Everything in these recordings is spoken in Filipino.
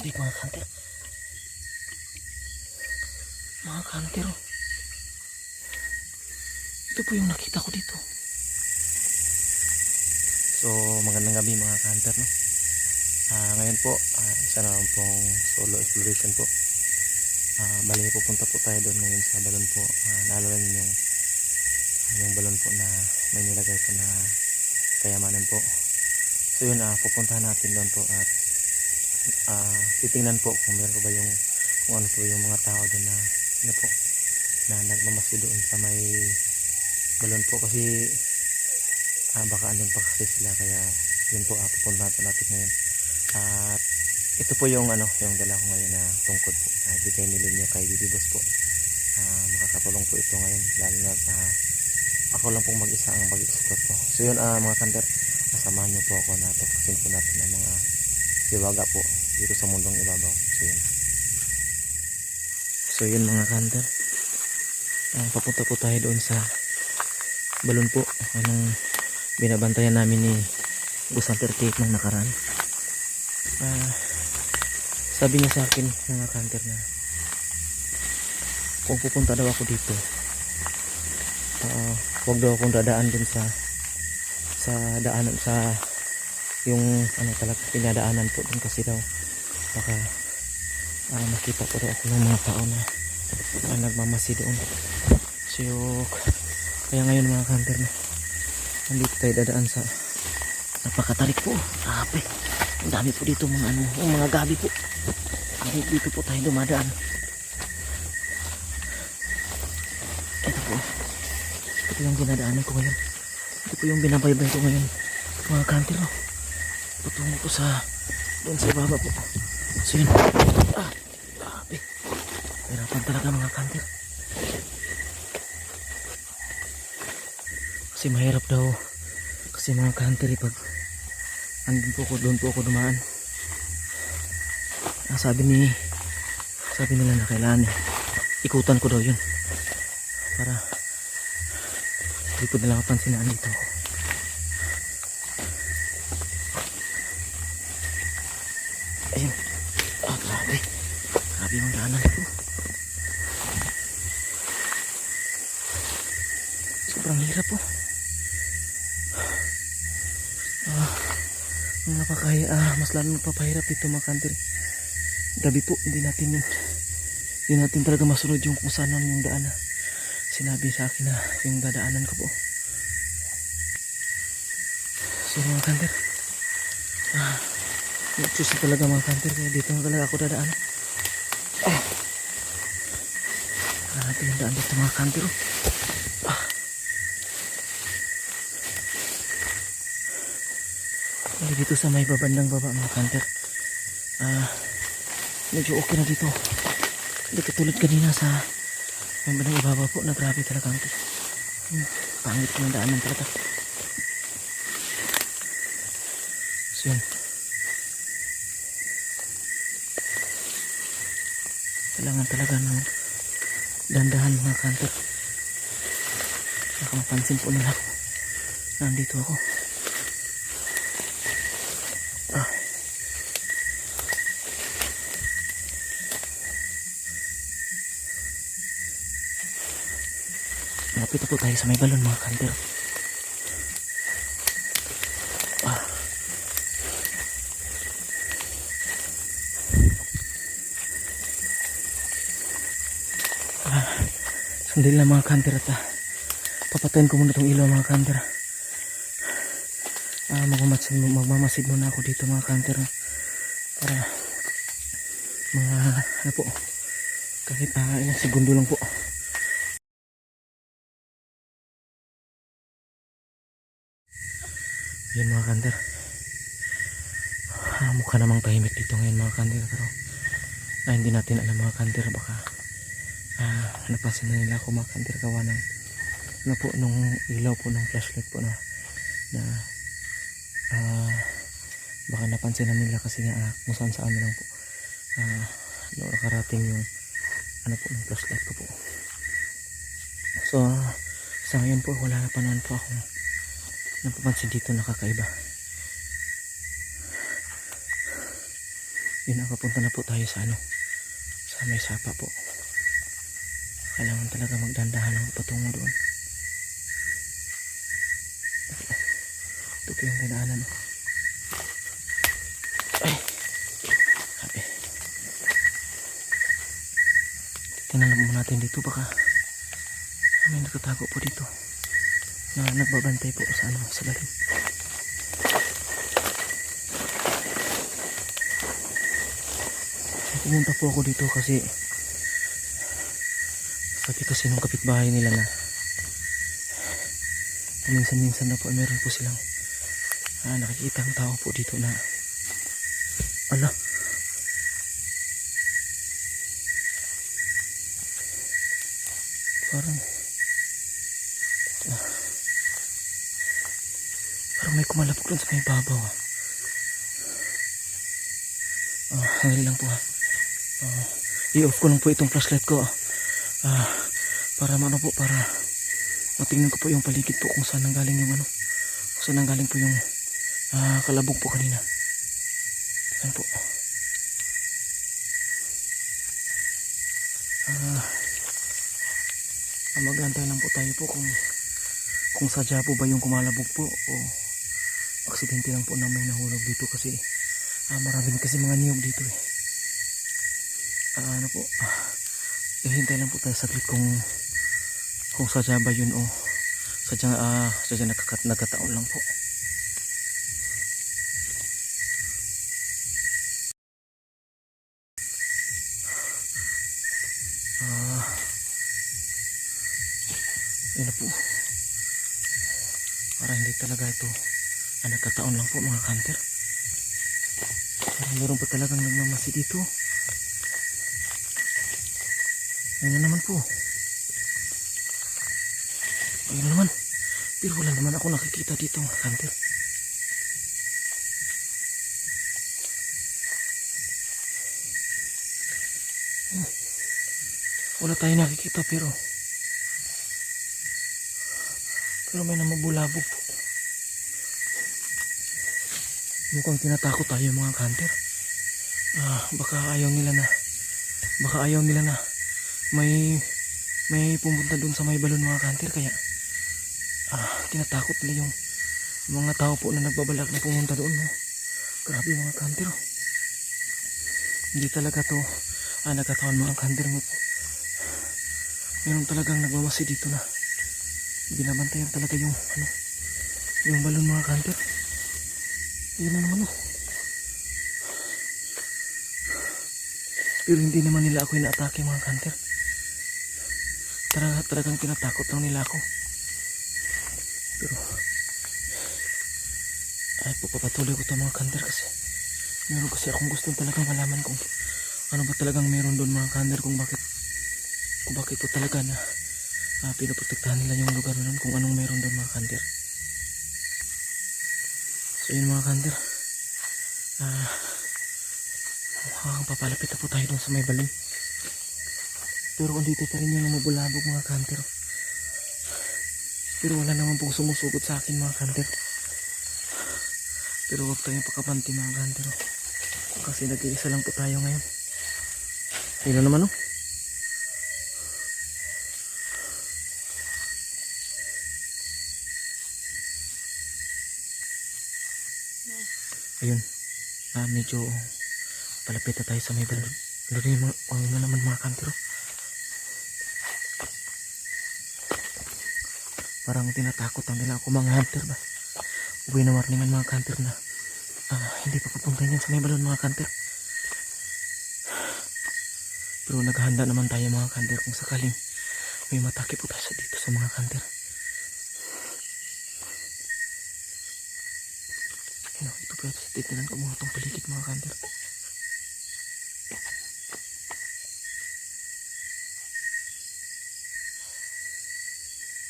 Grabe mga kanter. Mga kanter. Ito po yung nakita ko dito. So magandang gabi mga kanter, no? Ngayon po, isa naman pong solo exploration po. Bali pupunta po tayo doon ngayon sa balon po. Naalala niyo yung balon po na may nilagay po na kayamanan po. So yun, pupuntahan natin doon po at titingnan po kung meron po ba yung kung ano po yung mga tao doon na ano po na nagmamasid doon sa may balon po, kasi baka andun pa kasi sila, kaya yun po pupuntahan po natin ngayon. At ito po yung yung dala ko ngayon na tungkod po, bigay nila kay Didibos po. Makakatulong po ito ngayon, lalo na ako lang pong mag-isa ang mag-explore po. So yun mga kanter, samahan niyo po ako na tuklasin po natin ang mga iwaga po dito sa mundong ibabaw. So yun mga kanter, papunta po tayo doon sa balon po, anong binabantayan namin ni Boss Hunter Kate nung nakaraan. Sabi niya sa akin mga kanter na kung pupunta daw ako dito, huwag daw akong dadaan din sa daanan, sa yung talaga pinadaanan po dun, kasi daw baka makita po daw ako ng mga tao na nagmamasi doon. So kaya ngayon mga kanter, na nandito tayo dadaan sa napakatarik po. Grabe, ang dami po dito mga gabi po. Dito po tayo dumadaan. Ito yung dinadaanan ko ngayon. Ito po yung binabaybay ko ngayon mga kanter, no? Patungo po doon sa baba po. So yun, grabe, hirapan talaga mga kanter, kasi mahirap daw kasi mga kanter pag andun po ako, doon po ako dumaan. Sabi nila na kailangan ikutan ko daw yun para hindi po nila kapansin na andito ako. Ayun, grabe yung daanan ko, sobrang hirap po. Mas lalo nagpapahirap ito mga kanter. Gabi po, hindi natin talaga masunod yung kung saan yung daan na sinabi sa akin na yung dadaanan ko po. So mga kanter, choose talaga mga kanter, kaya dito na talaga ako dadaan. Grabe yung daan dito mga kanter. Dito sa may babandang baba mga kanter, medyo okay na dito. Hindi katulad kanina sa may bandang ibaba po na grabe talaga ang pangit ko ng daanan talaga. So yun, kailangan talaga ng dandahan mga kanter. Baka mapansin po nila ako nandito ako. Malapit po tayo sa may balon mga kanter. Sandali lang mga kanter, at papatayin ko muna itong ilaw mga kanter. Magmamasid muna ako dito mga kanter, para mga po, kahit ilang segundo lang po. Yan mga kanter, mukha namang tahimik dito ngayon mga kanter, pero hindi natin alam mga kanter, baka napansin na nila ako mga kanter, gawa ng po nung ilaw po ng flashlight po na baka napansin na nila, kasi nga kung saan lang po nakarating yung po ng flashlight ko po. So sa ngayon po wala na pa naman po akong napapansin dito nakakaiba. Yun, nakapunta na po tayo sa ano, sa may sapa po. Kailangan talaga magdandahan ng patungo doon. Ito po yung dinaanan. Ay, sabi. Tingnan lang muna natin dito, baka may nakatago po dito na nagbabantay po sa ano, sa balon. Pumunta po ako dito kasi sabi kasi nung kapitbahay nila na minsan-minsan na po meron po silang nakikita ang tao po dito na ala, parang may kumalapok dun sa may babaw. Sandali lang po i-off ko lang po itong flashlight ko para para matingnan ko po yung paligid po kung saan nanggaling yung ano, kung saan nanggaling po yung kalabog po kanina. Tingnan po. Magantay lang po tayo po kung sadya po ba yung kumalabog po o aksidente lang po na may nahulog dito kasi marami kasi mga niyog dito ano po, hintay lang po tayo saglit kung sadya ba yun o sadya nagkataon lang po. Yun na po, parang hindi talaga ito nagkataon lang po mga hunter. Parang meron pa talagang nagmamasi dito. Ayun na naman po. Ayun na naman. Pero wala naman ako nakikita dito mga hunter. Wala tayo nakikita pero may namabulabog po. Mukhang tinatakot tayo mga hunter. Baka ayaw nila na may pumunta dun sa may balon mga hunter, kaya tinatakot nila yung mga tao po na nagbabalak na pumunta doon. Grabe mga hunter. Hindi talaga to nagkataon mga hunter. Meron talagang nagmamasi dito na binabantayan talaga yung yung balon mga hunter. Yun na naman pero hindi naman nila ako inaatake mga hunter. Talagang tinatakot lang nila ako. Pero papatuloy ko ito mga hunter kasi meron kasi akong gustong talagang malaman kung ano ba talagang meron doon mga hunter, kung bakit po talaga na pinoprotektahan nila yung lugar na doon, kung anong meron doon mga hunter. So yun mga hunter, papalapit na po tayo doon sa may balon. Pero andito pa rin yung namabulabog mga hunter. Pero wala naman pong sumusugot sa akin mga hunter. Pero huwag tayong pakapanti mga hunter kasi nag-iisa lang po tayo ngayon. Ayun na naman ayun, medyo palapit na tayo sa may balon. Ano na naman mga hunter. Parang tinatakot ang nila ako mga hunter ba. Uwi na warningan mga hunter na hindi pa pupunta yan sa may balon mga hunter. Pero naghahanda naman tayo mga hunter kung sakaling may matake po tayo dito sa mga hunter. Ito po, titinan ko muna itong paligid mga hunter.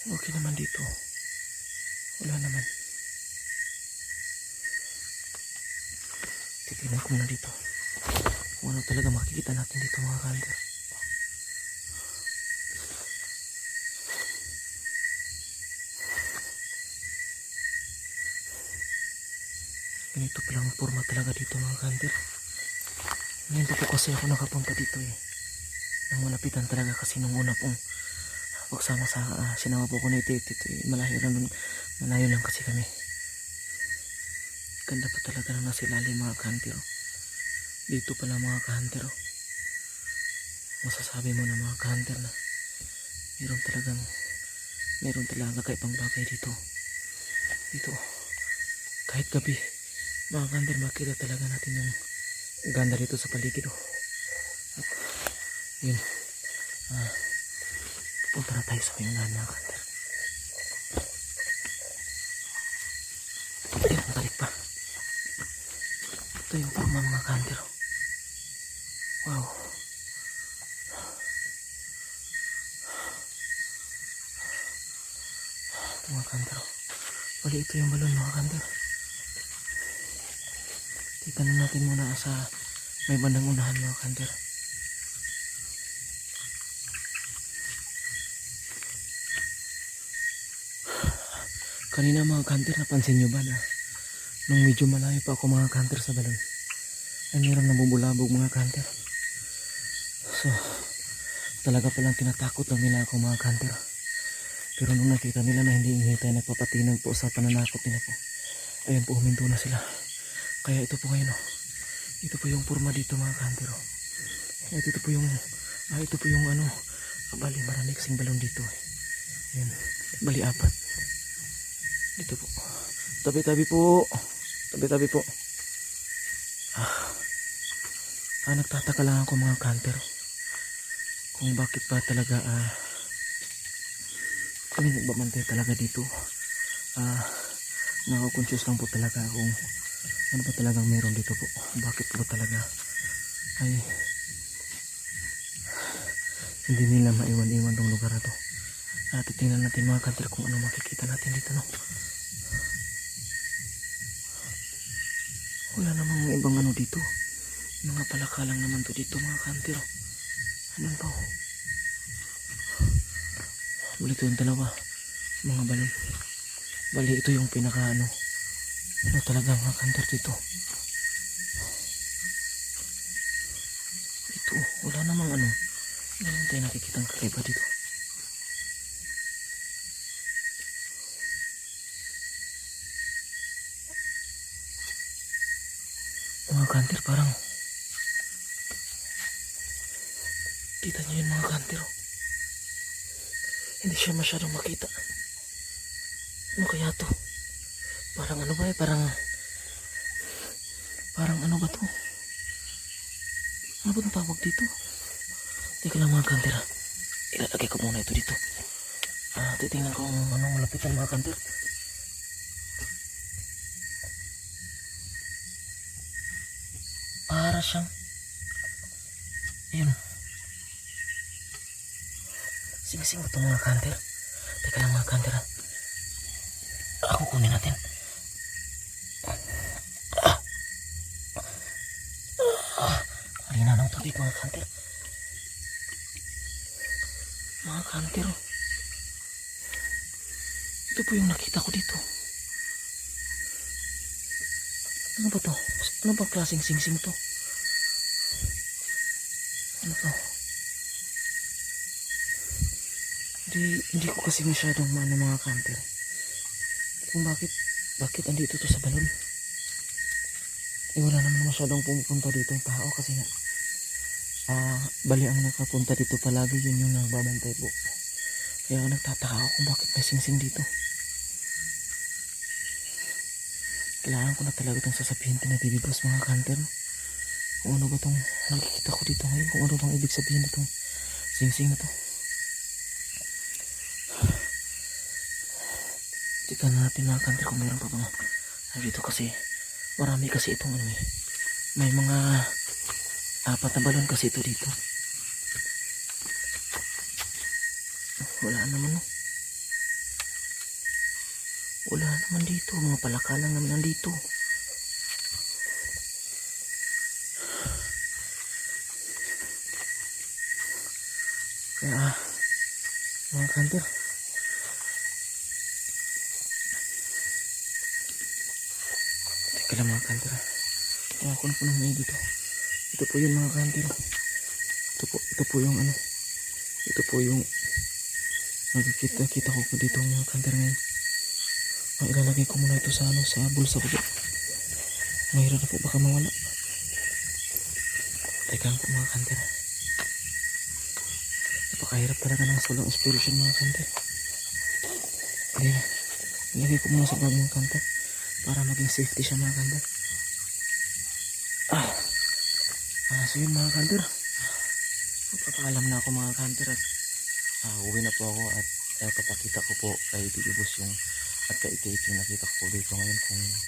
Okay naman dito, wala naman. Titinan ko muna dito kung ano talaga makikita natin dito mga hunter. Ganito palang forma talaga dito mga hunter. Ngayon pa po kasi ako nakapunta dito eh. Nang malapitan talaga kasi nung una pong pagsama sa sinama po ko na ito malayo lang kasi kami. Ganda pa talaga ng nasilalim mga kahantero. Dito pala mga kahantero. Masasabi mo na mga kahanter na meron talagang kakaibang bagay dito. Kahit gabi mga kahanter, makita talaga natin yung ganda dito sa paligid. At yun, pupunta na tayo sa may unahan mga kahanter. Ayun, balik pa. Ito yung forma mga kahanter. Wow. Mga kanter, bali ito yung balon mga kanter. Titanong natin muna sa may bandang unahan mga kanter. Kanina mga kanter, napansin nyo ba na nung medyo malayo pa ako mga kanter sa balon ay mayroong nabubulabog mga kanter. So talaga palang tinatakot lang nila ako mga kanter. Pero nung nakita nila na hindi tayo nagpapatinag po sa pananakot nila po, ayun po, huminto na sila. Kaya ito po ngayon, ito po yung forma dito mga kahantero. Ito po yung bali maraming kasing balon dito eh. Ayun, bali 4 dito po. Tabi-tabi po. Nagtataka lang ako mga kahantero kung bakit ba talaga kami nagbabantay talaga dito. Nako-conscious lang po talaga kung ano pa talagang meron dito po. Bakit po talaga ay hindi nila maiwan-iwan tong lugar na to. Titingnan natin mga kanter kung ano makikita natin dito, no? Wala namang ibang ano dito. Mga palaka lang naman to dito mga kanter. Ano pa? Bali ito yung dalawa mga balon. Bali ito yung pinaka ano talaga mga kanter dito. Ito wala namang ano, wala tayo nakikitang kakaiba dito. Mga kanter, parang kita nyo yun mga kanter. Hindi siya masyadong makita. Ano kaya to? Parang ano ba parang ano ba to? Ano ba itong tawag dito? Teka lang mga kanter. Ilalagay ko muna ito dito. Titingnan ko kung anong malapitan mga kanter. Para siyang ayun, sing-sing ito mga kanter. Teka lang mga kanter. Ako kunin natin. Halina ng tubig mga kanter. Mga kanter, ito po yung nakita ko dito. Ano ba to? Ano ba klaseng sing-sing to? Ano to? Hindi ko kasi masyadong maano mga kanter kung bakit andito to sa balon. Wala naman masyadong pumupunta dito ang tao kasi nga bali ang nakapunta dito palagi yun yung nagbabantay po. Kaya nagtataka ako kung bakit may sing-sing dito. Kailangan ko na talaga itong sasabihin kina Baby Boss mga kanter. Kung ano ba itong nakikita ko dito ngayon, kung ano bang ibig sabihin itong sing-sing na to. Tignan natin mga kanter kung meron pa bang dito kasi marami kasi itong ano eh. May mga 4 na balon kasi ito dito. Wala naman no. Wala naman dito. Mga palaka lang naman nandito. Kaya mga kanter, teka lang mga kanter. Ako na po ng may dito. Ito po yun mga kanter. Ito po yung ano. Ito po yung nakikita ko po dito mga kanter ngayon. Ilalagay ko muna ito sa ano, sa bulsa ko po. Mahirap na po baka mawala. Teka lang po mga kanter. Napakahirap talaga ng solar installation mga kanter. Ilagay ko muna sa bag mga kanter para maging safety siya mga kanter. So yun mga kanter. Papaalam na ako mga kanter at uwi na po ako at papakita ko po kay Tito Boss yung at kay Tate yung nakita ko po dito ngayon kung